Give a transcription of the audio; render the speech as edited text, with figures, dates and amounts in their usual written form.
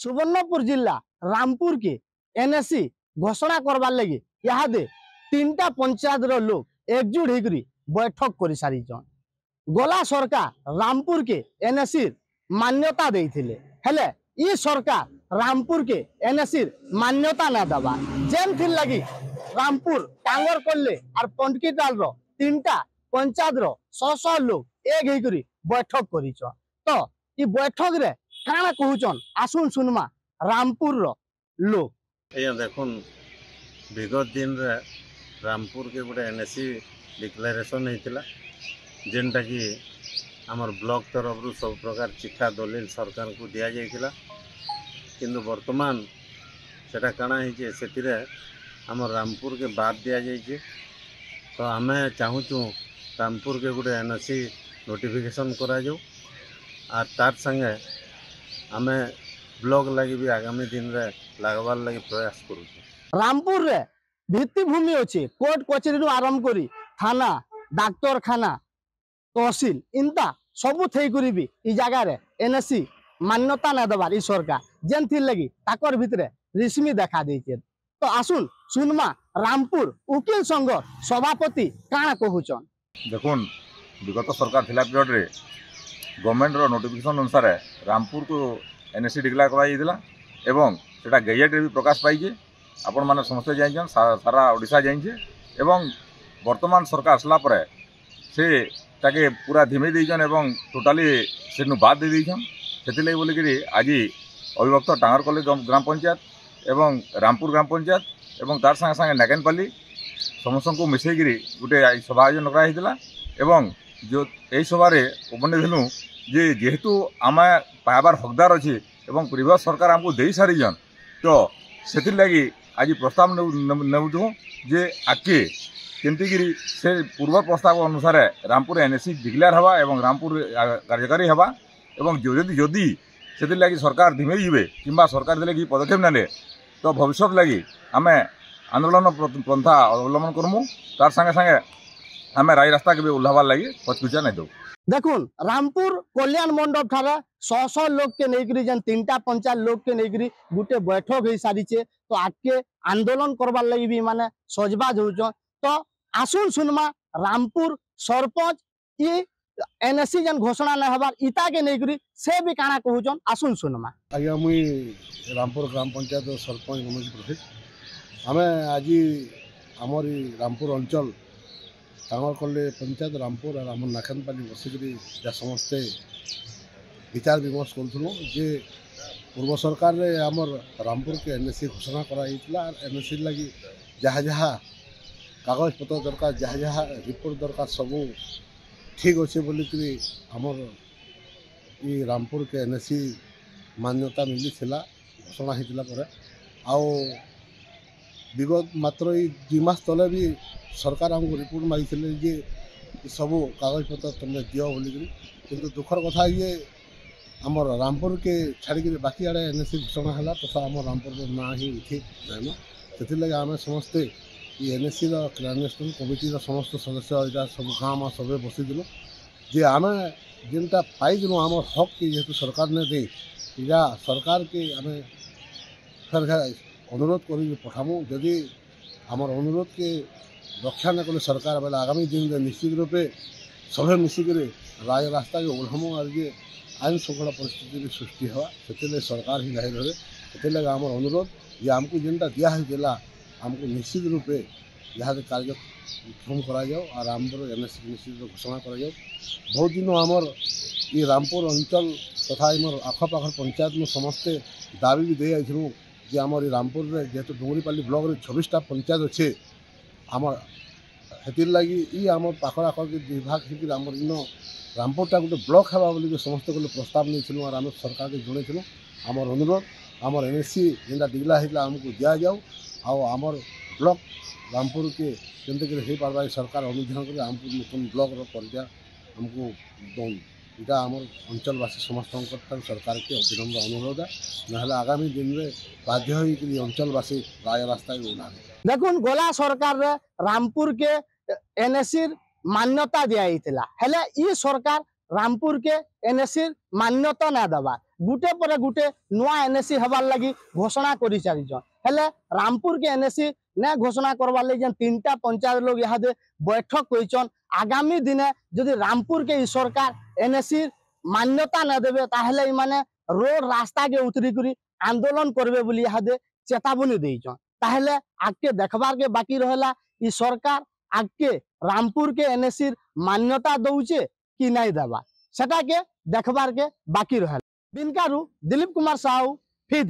सुवर्णपुर जिला रामपुर के एनएससी घोषणा करवार लगी इहादे 3टा पंचायत लोग एकजुट होकर बैठक कर सारी गला सरकार रामपुर के एनएससी मान्यता देथिले हेले ई सरकार रामपुर के एनएससी मान्यता ना दबा जेन थिल लगी रामपुर टांगर करले और पंडकीटाल रो 3टा पंचायत रो 100 लोग एक होकर बैठक करी तो ई बैठक रे काना कहूचन आसुन सुनमा रामपुर रो लोग ये देखुन विगत दिन रे रामपुर के गोटे एनएससी डिक्लेरेशन होता जेनटा कि आमर ब्लॉक तरफ सब प्रकार चिठा दलिल सरकार को दि जाइए किंतु वर्तमान सेटा काना है से आमर रामपुर के बाद दि जाइए तो आम चाहूँ रामपुर के गोटे एनएससी नोटिफिकेशन करा जाऊ और तार संगे आम ब्लॉक लगी भी आगामी दिन रे लगवार लगी प्रयास करूँ। रामपुर रे भित्तिभूमि अच्छे कोर्ट कचेरी आरंभ करी थाना डाक्तरखाना तहसील इनता सबू थई करी भी ई जगह रे एनएससी मान्यता ना दबार ई सरकार जेन थी लगी ताकर भितरे रिश्मी देखा देछे तो आसुन सुनमा रामपुर उकिल संघ सभापति काना कहूचन। देखुन विगत सरकार थिला पीरियड रे गवर्नमेंट रो नोटिफिकेशन अनुसार रामपुर को एनएससी डिक्लेयर करा जाइतिला एवं सेटा गेजेट रे भी प्रकाश पाइजे आपण माने समस्त जाइछन सारा ओडिसा जाइछे एवं वर्तमान सरकार आसला परे से ताके पूरा धिमे देइछन एवं टोटाली सेनु बाद दे देइछन सेतिले बोली कि आज अविभक्त टांगर कॉलेज ग्राम पंचायत एवं रामपुर ग्राम पंचायत एवं तार संगे संगे नागेनपाली समस्त को मिसेगिरी गोटे सभा आयोजन करा एवं जो यही सभार उपने देलु जे जेहेतु आम पाइबार हकदार अच्छे एवं प्रिवियस सरकार आमको दे सारीजन तो से लगी आज प्रस्ताव नेउथु जे आगे केमतीगिरी से पूर्व प्रस्ताव अनुसार रामपुर एनएससी डिक्लेयर हवा एवं रामपुर कार्यकारी हवा एवं जदि से लगी सरकार धिमे जीवे किंबा सरकार दे कि पदक्षेप नेले तो भविष्य लगी आम आंदोलन पंथा अवलम्बन करमु तार संगे संगे आम राय रास्ता के भी उल्लाबार लगी पचकुचा नहीं दो। देखुन रामपुर कल्याण मंडप ठारे 100 लोग के नहीं जेन 3टा पंचायत लोग के नहीं गोटे बैठक हो सारी तो आगे आंदोलन करवार लगी भी माने सजबाज हो तो आसुन सुनमा रामपुर सरपंच ये एनएससी जन घोषणा न हबार इता के नहीं से भी काना कहूचन आसुन सुनमा। आज्ञा मुई रामपुर ग्राम पंचायत सरपंच मनोज प्रसाद आम आज आमर रामपुर अंचल टांगर कले पंचायत रामपुर और आम नाखनपाली बसिकी जहाँ समस्ते विचार विमर्श करूँ जे पूर्व सरकार रे आमर रामपुर के एनएससी घोषणा कराइला एनएससी लगी जहाँ जहाँ कागज पत्र दरकार जहाँ जहाँ रिपोर्ट दरकार सबू ठीक अच्छे बोलिकी आमर ये रामपुर के एनएससी मान्यता मिली घोषणा होता आओ विगत मात्र ये 2 मास तले भी सरकार हमको रिपोर्ट मांगी जे सबू कागज पत्र तुम दियो बोलिकी किंतु दुखर कथा ये आमर रामपुर के छाड़ी बाकी आड़े एनएससी घोषणा है तथा आम रामपुर ना ही उठी जाए से लगे आम समस्ते ये एनएससी क्रियान्वयन कमिटी समस्त सदस्य सब गाँव सब बसीलु जे आम जेनटा पाइलु आम हक के जेहेतु सरकार ने दे इरा सरकार के आम फेर अनुरोध कर पठामु जदि आमर अनुरोध के रक्षा न कले सरकार बेले आगामी दिन में निश्चित रूपे सभे मिसिक राय रास्ता के ओढ़ामु और ये आईन श्रृंखला परिस्थिति सृष्टि हवा से सरकार ही जाहिर रहे से आमर अनुरोध ये आमको जेनटा दिहला आमको निश्चित रूपे यहाँ कार्यक्रम करा जाओ और रामपुर एनएससी निश्चित घोषणा करा जाओ। बहुत दिन आमर ये रामपुर अंचल तथा आमर आखपाखर पंचायत में समस्ते दाबी भी दे आइलु जे आमर रामपुर रे जेहेतु डुंगरीपाली ब्लॉक रे 26टा पंचायत अच्छे आमर हेतिर लगी ये आमर पाखर आखर के विभाग होकर आमर इन रामपुरटा गोटे ब्लॉक हवा बोली समस्त को प्रस्ताव नहीं और आम सरकार के जनई आमर अनुरोध आमर एनएससी जेनटा डिग्ला होता आमको दि जाऊ आमर ब्लॉक रामपुर के केमती हो पार्बा सरकार अनुध्यान कर आमको नूतन ब्लॉक पर्याय आमको दौन इटा आमर अंचलवासी समस्त सरकार के विनम्र अनुरोध है ना आगामी दिन में बाध्य अंचलवासी राय रास्ता उड़ा देखुन गोला सरकार रे रामपुर के एनएससी मान्यता दिया हेले ई सरकार रामपुर के एनएससी मान्यता ना दबा गुटे पर गुटे नुआ एनएससी हबार लगी घोषणा कर सारिछन हेले रामपुर के एनएससी ने घोषणा करवार लगी जेन 3टा पंचायत लोग यहाँ बैठक करिछन आगामी दिने जदि रामपुर के सरकार एनएससी मान्यता न देबे ताहले इ माने रोड रास्ता के उतरी करी आंदोलन करबे बोली यहाँ चेतावनी देइछन ताहले आगे देखबार के बाकी रहला इ सरकार आगे रामपुर के एनएससी मान्यता दउचे कि नहीं देबा सेटा के देखबार के बाकी रहला बिनकारू दिलीप कुमार साहू फिर